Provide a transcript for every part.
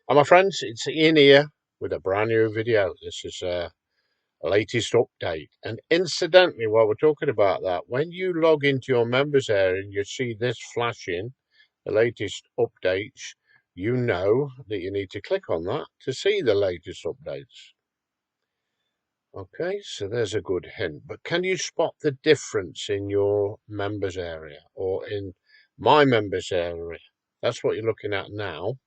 Hi my friends, it's Ian here with a brand new video. This is a latest update, and incidentally, while we're talking about that, when you log into your members area and you see this flashing, the latest updates, you know that you need to click on that to see the latest updates. Okay, so there's a good hint. But can you spot the difference in your members area or in my members area? That's what you're looking at now.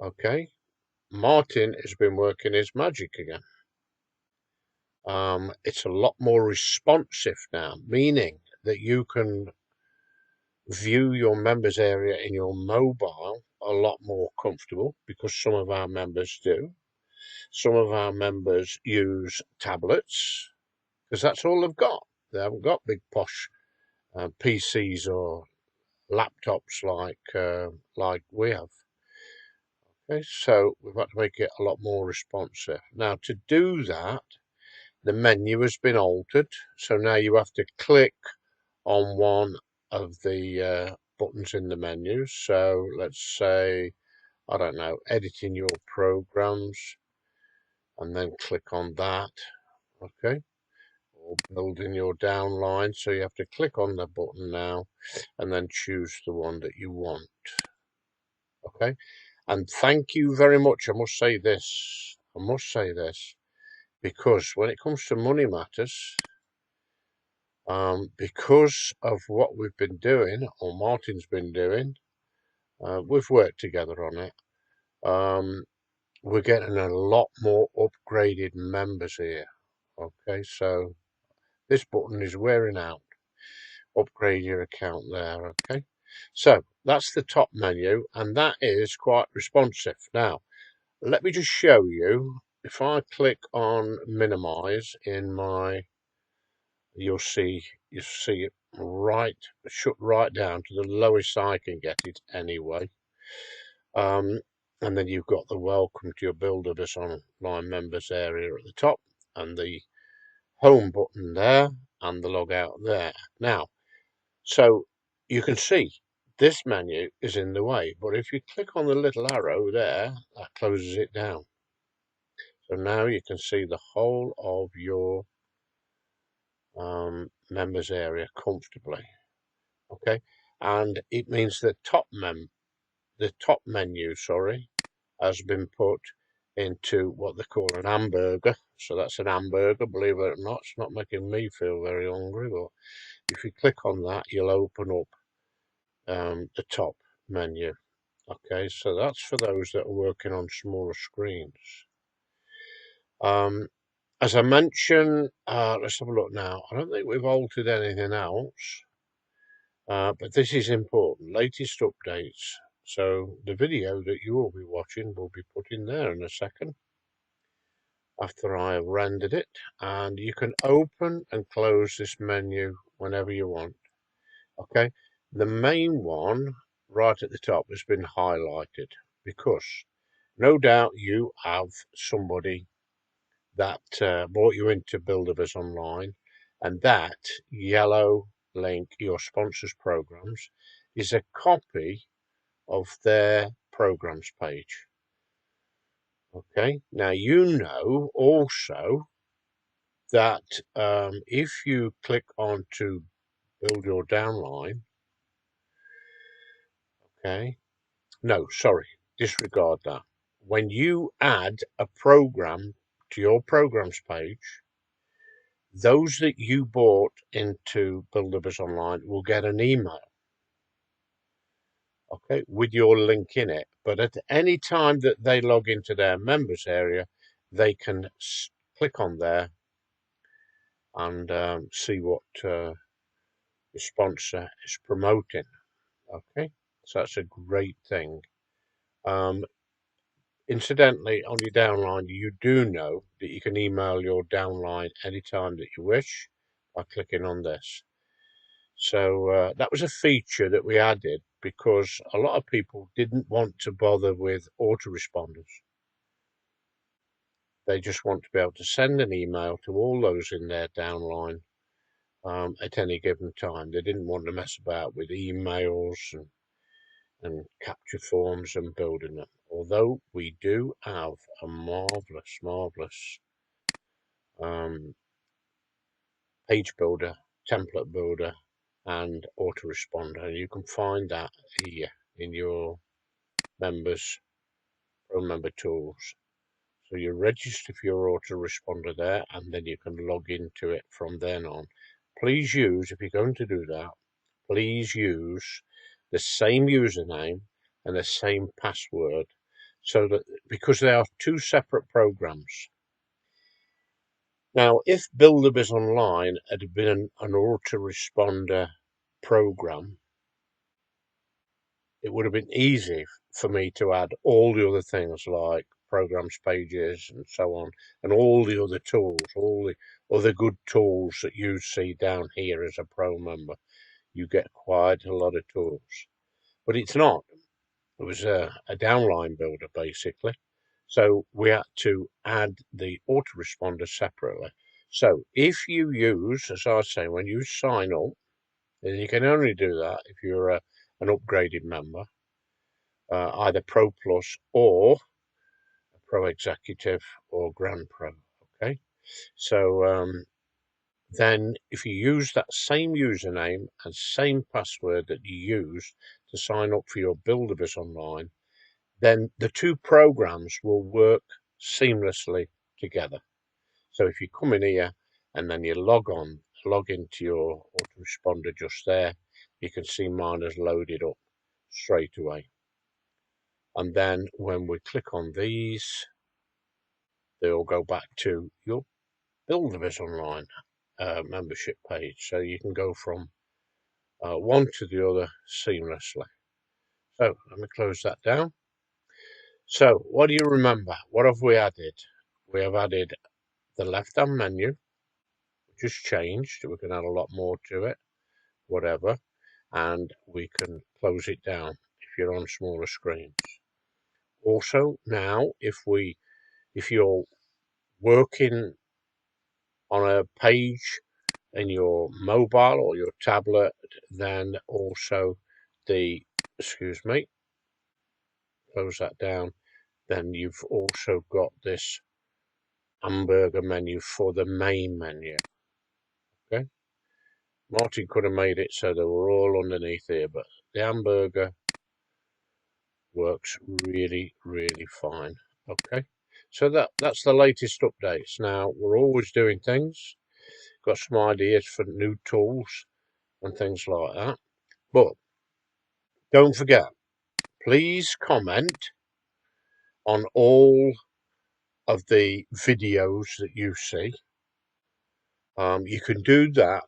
Okay, Martin has been working his magic again. It's a lot more responsive now, meaning that you can view your members area in your mobile a lot more comfortable because some of our members do. Some of our members use tablets because that's all they've got. They haven't got big posh PCs or laptops like we have. Okay, so we've got to make it a lot more responsive. Now, to do that, the menu has been altered, so now you have to click on one of the buttons in the menu. So let's say, I don't know, editing your programs, and then click on that. Okay, or building your downline. So you have to click on the button now, and then choose the one that you want. Okay, and thank you very much. I must say this. Because when it comes to money matters, because of what we've been doing, or Martin's been doing, we've worked together on it. We're getting a lot more upgraded members here. Okay, so this button is wearing out. Upgrade your account there. Okay, so that's the top menu, and that is quite responsive. Now, let me just show you. If I click on minimize in my, you'll see it right, shut right down to the lowest I can get it anyway. And then you've got the welcome to your Buildabizonline members area at the top, and the home button there, and the log out there. Now, so you can see this menu is in the way, but if you click on the little arrow there, that closes it down. So now you can see the whole of your members area comfortably. Okay, and it means the top menu, has been put into what they call an hamburger. So that's an hamburger, believe it or not. It's not making me feel very hungry, but if you click on that, you'll open up the top menu. Okay, so that's for those that are working on smaller screens. As I mentioned, let's have a look now. I don't think we've altered anything else. But this is important, latest updates. So the video that you will be watching will be put in there in a second after I have rendered it. And you can open and close this menu whenever you want. Okay, the main one right at the top has been highlighted because no doubt you have somebody that brought you into Buildabizonline, and that yellow link, your sponsors programs, is a copy of their programs page. Okay, now you know also that if you click on to build your downline, okay, no, sorry, disregard that. When you add a program to your programs page, those that you bought into Buildabizonline will get an email, okay, with your link in it. But at any time that they log into their members area, they can click on there and see what the sponsor is promoting. Okay, so that's a great thing. Incidentally, on your downline, you do know that you can email your downline anytime that you wish by clicking on this. So that was a feature that we added because a lot of people didn't want to bother with autoresponders. They just want to be able to send an email to all those in their downline at any given time. They didn't want to mess about with emails and capture forms and building them. although we do have a marvelous page builder, template builder, and autoresponder, and you can find that here in your members, pro member tools. So you register for your autoresponder there, and then you can log into it from then on. Please use, if you're going to do that, please use the same username and the same password, so that, because they are two separate programs. Now, if Buildabizonline had been an autoresponder program, it would have been easy for me to add all the other things like programs pages and so on, and all the other tools, all the other good tools that you see down here as a pro member. You get quite a lot of tools, but it's not. It was a downline builder basically. So we had to add the autoresponder separately. So if you use, as I say, when you sign up, and you can only do that if you're an upgraded member, either Pro Plus or Pro Executive or Grand Pro. Okay, so then if you use that same username and same password that you use to sign up for your Buildabizonline, then the two programs will work seamlessly together. So if you come in here and then you log into your autoresponder just there, you can see mine is loaded up straight away. And then when we click on these, they'll go back to your Buildabizonline membership page. So you can go from one to the other seamlessly. So let me close that down. So what do you remember? What have we added? We have added the left-hand menu, which has changed. We can add a lot more to it, whatever. And we can close it down if you're on smaller screens. Also, now, if you're working on a page in your mobile or your tablet, then also excuse me, close that down, then you've also got this hamburger menu for the main menu. Okay, Martin could have made it so they were all underneath here, but the hamburger works really, really fine. Okay, so that's the latest updates. Now, we're always doing things, got some ideas for new tools and things like that, but don't forget, please comment on all of the videos that you see. You can do that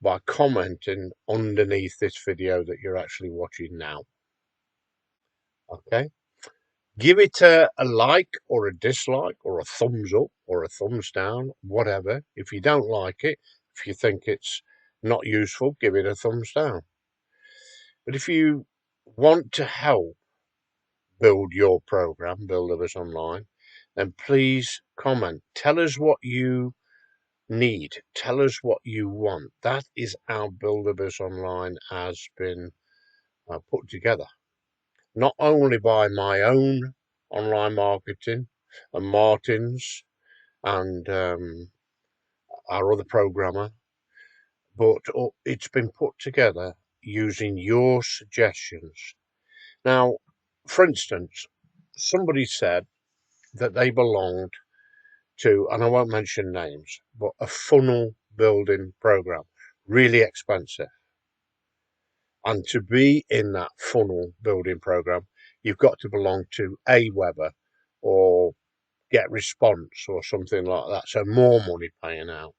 by commenting underneath this video that you're actually watching now. Okay, give it a like or a dislike or a thumbs up or a thumbs down, whatever. If you don't like it, if you think it's not useful, give it a thumbs down. But if you want to help build your program, Buildabizonline, then please comment. Tell us what you need. Tell us what you want. That is how Buildabizonline has been put together. Not only by my own online marketing and Martin's and our other programmer, but it's been put together using your suggestions. Now, for instance, somebody said that they belonged to, and I won't mention names, but a funnel building program, really expensive. And to be in that funnel building program, you've got to belong to Aweber or Get Response or something like that. So more money paying out.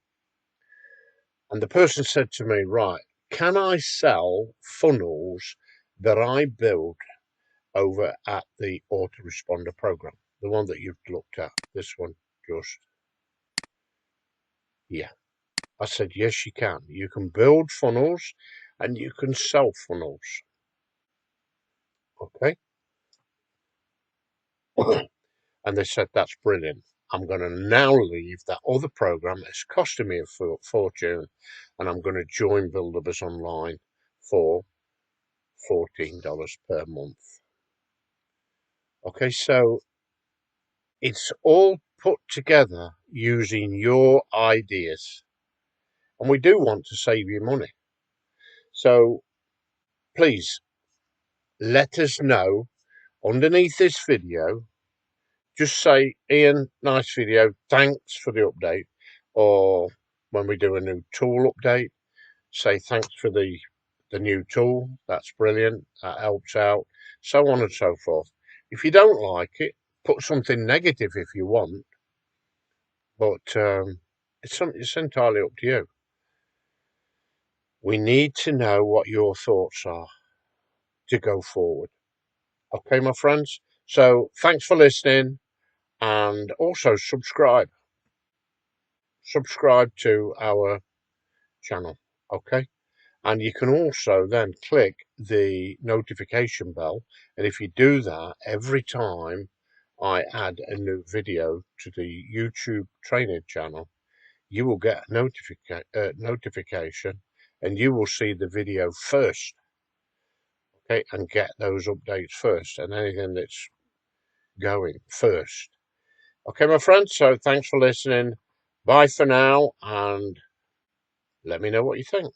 And the person said to me, right, can I sell funnels that I build over at the Autoresponder program? The one that you've looked at, this one just, yeah. I said, yes, you can. You can build funnels and you can sell funnels. Okay. And they said, that's brilliant. I'm going to now leave that other program that's costing me a fortune, and I'm going to join Buildabizonline for $14 per month. Okay, so it's all put together using your ideas. And we do want to save you money. So please let us know underneath this video. Just say, Ian, nice video, thanks for the update. Or when we do a new tool update, say thanks for the new tool. That's brilliant. That helps out. So on and so forth. If you don't like it, put something negative if you want. But it's entirely up to you. We need to know what your thoughts are to go forward. Okay, my friends? So thanks for listening, and also subscribe. Subscribe to our channel. Okay? And you can also then click the notification bell. And if you do that, every time I add a new video to the YouTube training channel, you will get a notification, and you will see the video first. Okay? And get those updates first, and anything that's going first. Okay, my friends, so thanks for listening. Bye for now, and let me know what you think.